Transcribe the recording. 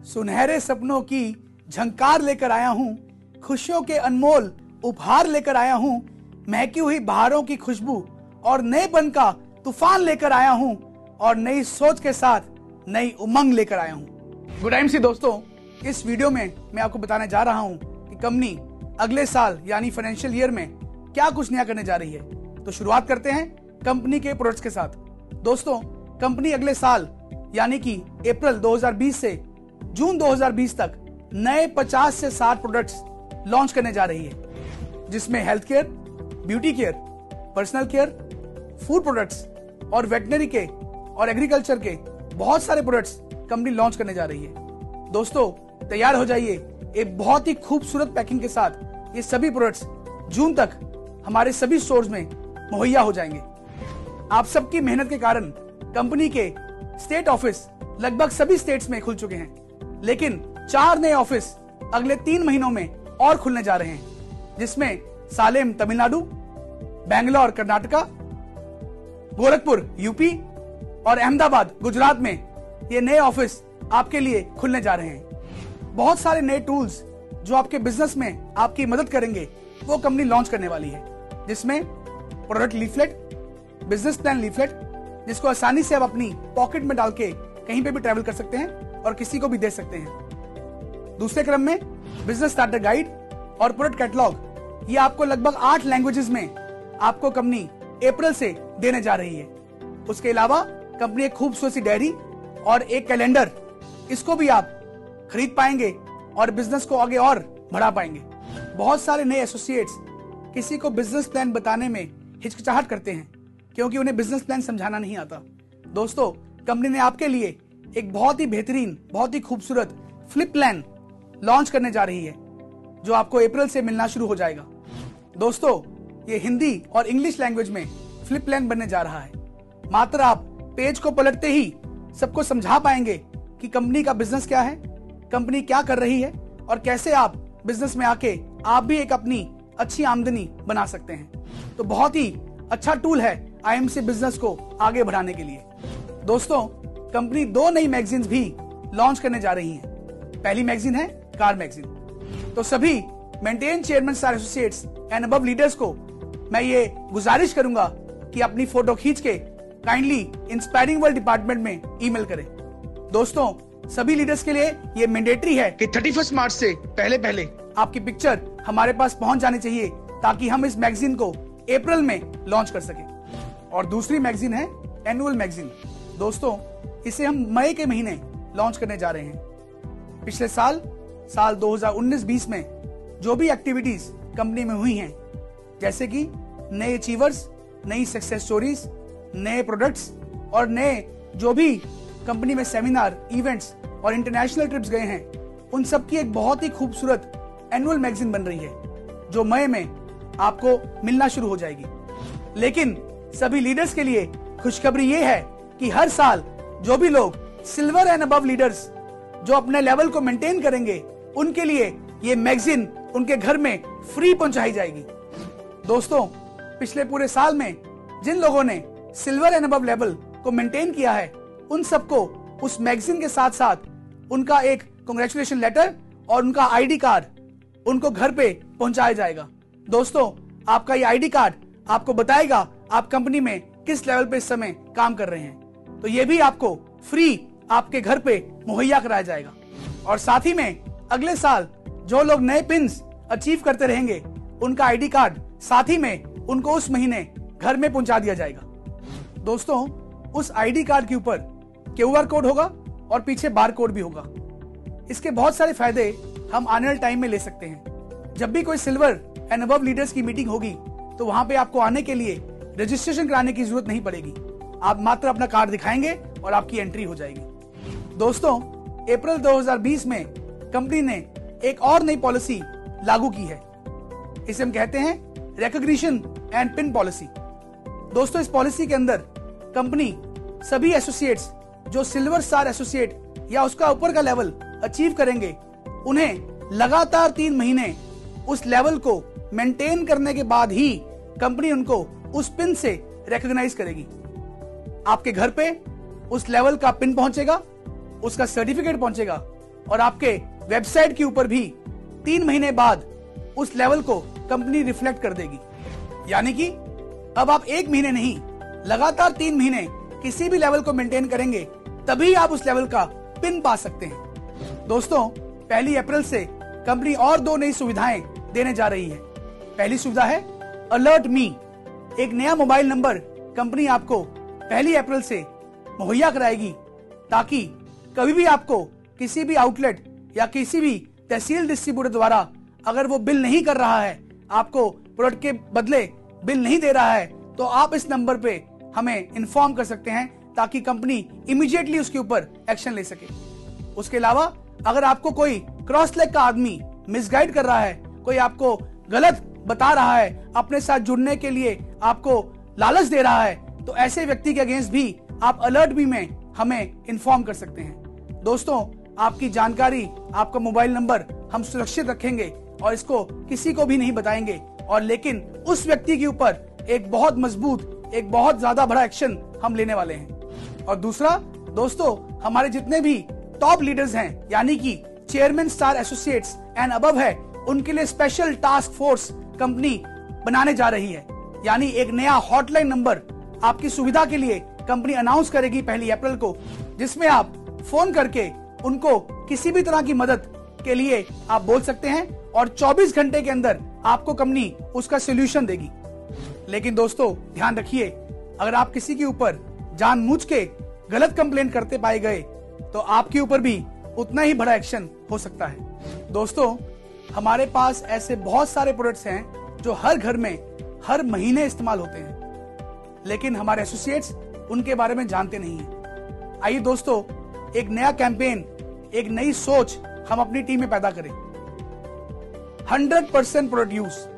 सुनहरे सपनों की झंकार लेकर आया हूँ, खुशियों के अनमोल उपहार लेकर आया हूँ, महकी हुई बहारों की खुशबू और नएपन का तूफान लेकर आया हूँ और नई सोच के साथ नई उमंग लेकर आया हूँ। गुड टाइम सी दोस्तों, इस वीडियो में मैं आपको बताने जा रहा हूँ कि कंपनी अगले साल यानी फाइनेंशियल ईयर में क्या कुछ नया करने जा रही है। तो शुरुआत करते हैं कंपनी के प्रोडक्ट्स के साथ। दोस्तों, कंपनी अगले साल यानी कि अप्रैल 2020 से जून 2020 तक नए 50 से 60 प्रोडक्ट्स लॉन्च करने जा रही है, जिसमें health care, beauty care, personal care, food products और वेटनरी के और एग्रीकल्चर के बहुत सारे प्रोडक्ट्स कंपनी लॉन्च करने जा रही है। दोस्तों, तैयार हो जाइए, एक बहुत ही खूबसूरत पैकिंग के साथ ये सभी प्रोडक्ट्स जून तक हमारे सभी स्टोर्स में मुहैया हो जाएंगे। आप सबकी मेहनत के कारण कंपनी के स्टेट ऑफिस लगभग सभी स्टेट्स में खुल चुके हैं, लेकिन 4 नए ऑफिस अगले 3 महीनों में और खुलने जा रहे हैं, जिसमें सालेम तमिलनाडु, बेंगलोर कर्नाटका, गोरखपुर यूपी और अहमदाबाद गुजरात में ये नए ऑफिस आपके लिए खुलने जा रहे हैं। बहुत सारे नए टूल्स जो आपके बिजनेस में आपकी मदद करेंगे वो कंपनी लॉन्च करने वाली है, जिसमें product leaflet, business plan leaflet, जिसको आसानी से आप अपनी पॉकेट में डाल के कहीं पे भी ट्रैवल कर सकते हैं और किसी को भी दे सकते हैं। दूसरे क्रम में बिजनेस स्टार्टर गाइड और प्रोडक्ट कैटलॉग, ये आपको लगभग 8 लैंग्वेजेस में आपको कंपनी अप्रैल से देने जा रही है। उसके अलावा कंपनी एक खूबसूरत सी डायरी और एक कैलेंडर, इसको भी आप खरीद पाएंगे और बिजनेस को आगे और बढ़ा पाएंगे। बहुत सारे नए एसोसिएट्स किसी को बिजनेस प्लान बताने में हिचकिचाहट करते हैं क्योंकि उन्हें बिजनेस प्लान समझाना नहीं आता। दोस्तों, कंपनी ने आपके लिए एक बहुत ही बेहतरीन, बहुत ही खूबसूरत फ्लिप प्लान लॉन्च करने जा रही है, जो आपको अप्रैल से मिलना शुरू हो जाएगा। दोस्तों, ये हिंदी और इंग्लिश लैंग्वेज में फ्लिप प्लान बनने जा रहा है। मात्र आप पेज को पलटते ही सबको समझा पाएंगे कि कंपनी का बिजनेस क्या है, कंपनी क्या कर रही है और कैसे आप बिजनेस में आके आप भी एक अपनी अच्छी आमदनी बना सकते हैं। तो बहुत ही अच्छा टूल है आईएमसी बिजनेस को आगे बढ़ाने के लिए। दोस्तों, कंपनी 2 नई मैगजीन्स भी लॉन्च करने जा रही है। पहली मैगजीन है कार मैगजीन। तो सभी maintain chairman star associates and above leaders को मैं ये गुजारिश करूंगा कि अपनी फोटो खींच के काइंडली इंस्पायरिंग वर्ल्ड डिपार्टमेंट में ईमेल करें। दोस्तों, सभी लीडर्स के लिए ये मैंडेटरी है कि 31 मार्च से पहले आपकी पिक्चर हमारे पास पहुंच जानी चाहिए, ताकि हम इस मैगजीन को अप्रैल में लॉन्च कर सके। और दूसरी मैगजीन है एनुअल मैगजीन। दोस्तों, इसे हम मई के महीने लॉन्च करने जा रहे हैं। पिछले साल 2019-20 में जो भी एक्टिविटीज कंपनी में हुई हैं, जैसे कि नए अचीवर्स, नई सक्सेस स्टोरीज, नए प्रोडक्ट्स और नए जो भी कंपनी में सेमिनार, इवेंट्स और इंटरनेशनल ट्रिप्स गए हैं, उन सब की एक बहुत ही खूबसूरत एनुअल मैगजीन बन रही है, जो मई में आपको मिलना शुरू हो जाएगी। लेकिन सभी लीडर्स के लिए खुशखबरी ये है कि हर साल जो भी लोग सिल्वर एंड अबव लीडर्स जो अपने लेवल को मेंटेन करेंगे, उनके लिए ये मैगजीन उनके घर में फ्री पहुंचाई जाएगी। दोस्तों, पिछले पूरे साल में जिन लोगों ने सिल्वर एंड अबव लेवल को मेंटेन किया है, उन सबको उस मैगजीन के साथ साथ उनका एक कांग्रेचुलेशन लेटर और उनका आईडी कार्ड उनको घर पे पहुंचाया जाएगा। दोस्तों, आपका ये आईडी कार्ड आपको बताएगा आप कंपनी में किस लेवल पे इस समय काम कर रहे हैं। तो ये भी आपको फ्री आपके घर पे मुहैया कराया जाएगा। और साथ ही में अगले साल जो लोग नए पिन्स अचीव करते रहेंगे, उनका आईडी कार्ड साथ ही में उनको उस महीने घर में पहुंचा दिया जाएगा। दोस्तों, उस आईडी कार्ड के ऊपर क्यूआर कोड होगा और पीछे बार कोड भी होगा। इसके बहुत सारे फायदे हम आने वाले टाइम में ले सकते हैं। जब भी कोई सिल्वर एंड अबव लीडर्स की मीटिंग होगी, तो वहां पे आपको आने के लिए रजिस्ट्रेशन कराने की जरूरत नहीं पड़ेगी। आप मात्र अपना कार्ड दिखाएंगे और आपकी एंट्री हो जाएगी। दोस्तों, अप्रैल 2020 में कंपनी ने एक और नई पॉलिसी लागू की है। इसे हम कहते हैं रिकॉग्निशन एंड पिन पॉलिसी। दोस्तों, इस पॉलिसी के अंदर कंपनी सभी एसोसिएट्स जो सिल्वर स्टार एसोसिएट या उसका ऊपर का लेवल अचीव करेंगे, उन्हें लगातार 3 महीने उस लेवल को मेंटेन करने के बाद ही कंपनी उनको उस पिन से रिकॉग्नाइज करेगी। आपके घर पे उस लेवल का पिन पहुंचेगा, उसका सर्टिफिकेट पहुंचेगा और आपके वेबसाइट के ऊपर भी 3 महीने बाद उस लेवल को कंपनी रिफ्लेक्ट कर देगी। यानी कि अब आप 1 महीने नहीं, लगातार 3 महीने किसी भी लेवल को मेंटेन करेंगे, तभी आप उस लेवल का पिन पा सकते हैं। दोस्तों, 1 अप्रैल से कंपनी और 2 नई सुविधाएं देने जा रही है। पहली सुविधा है अलर्ट मी। एक नया मोबाइल नंबर कंपनी आपको 1 अप्रैल से मुहैया कराएगी, ताकि कभी भी आपको किसी भी आउटलेट या किसी भी तहसील डिस्ट्रीब्यूटर द्वारा अगर वो बिल नहीं कर रहा है, आपको प्रोडक्ट के बदले बिल नहीं दे रहा है, तो आप इस नंबर पे हमें इन्फॉर्म कर सकते हैं, ताकि कंपनी इमीडिएटली उसके ऊपर एक्शन ले सके। उसके अलावा अगर आपको कोई क्रॉस लेग का आदमी मिसगाइड कर रहा है, कोई आपको गलत बता रहा है, अपने साथ जुड़ने के लिए आपको लालच दे रहा है, तो ऐसे व्यक्ति के अगेंस्ट भी आप अलर्ट भी में हमें इन्फॉर्म कर सकते हैं। दोस्तों, आपकी जानकारी, आपका मोबाइल नंबर हम सुरक्षित रखेंगे और इसको किसी को भी नहीं बताएंगे, और लेकिन उस व्यक्ति के ऊपर एक बहुत मजबूत, एक बहुत ज्यादा बड़ा एक्शन हम लेने वाले हैं। और दूसरा, दोस्तों, हमारे जितने भी टॉप लीडर्स हैं, यानी कि chairman star associates and above है, उनके लिए स्पेशल टास्क फोर्स कंपनी बनाने जा रही है। यानी एक नया हॉटलाइन नंबर आपकी सुविधा के लिए कंपनी अनाउंस करेगी 1 अप्रैल को, जिसमें आप फोन करके उनको किसी भी तरह की मदद के लिए आप बोल सकते हैं, और 24 घंटे के अंदर आपको कंपनी उसका सोल्यूशन देगी। लेकिन दोस्तों, ध्यान रखिए, अगर आप किसी के ऊपर जानबूझ के गलत कंप्लेंट करते पाए गए, तो आपके ऊपर भी उतना ही बड़ा एक्शन हो सकता है। दोस्तों, हमारे पास ऐसे बहुत सारे प्रोडक्ट्स हैं जो हर घर में हर महीने इस्तेमाल होते हैं, लेकिन हमारे एसोसिएट्स उनके बारे में जानते नहीं हैं। आइए दोस्तों, एक नया कैंपेन, एक नई सोच हम अपनी टीम में पैदा करें। 100% प्रोड्यूस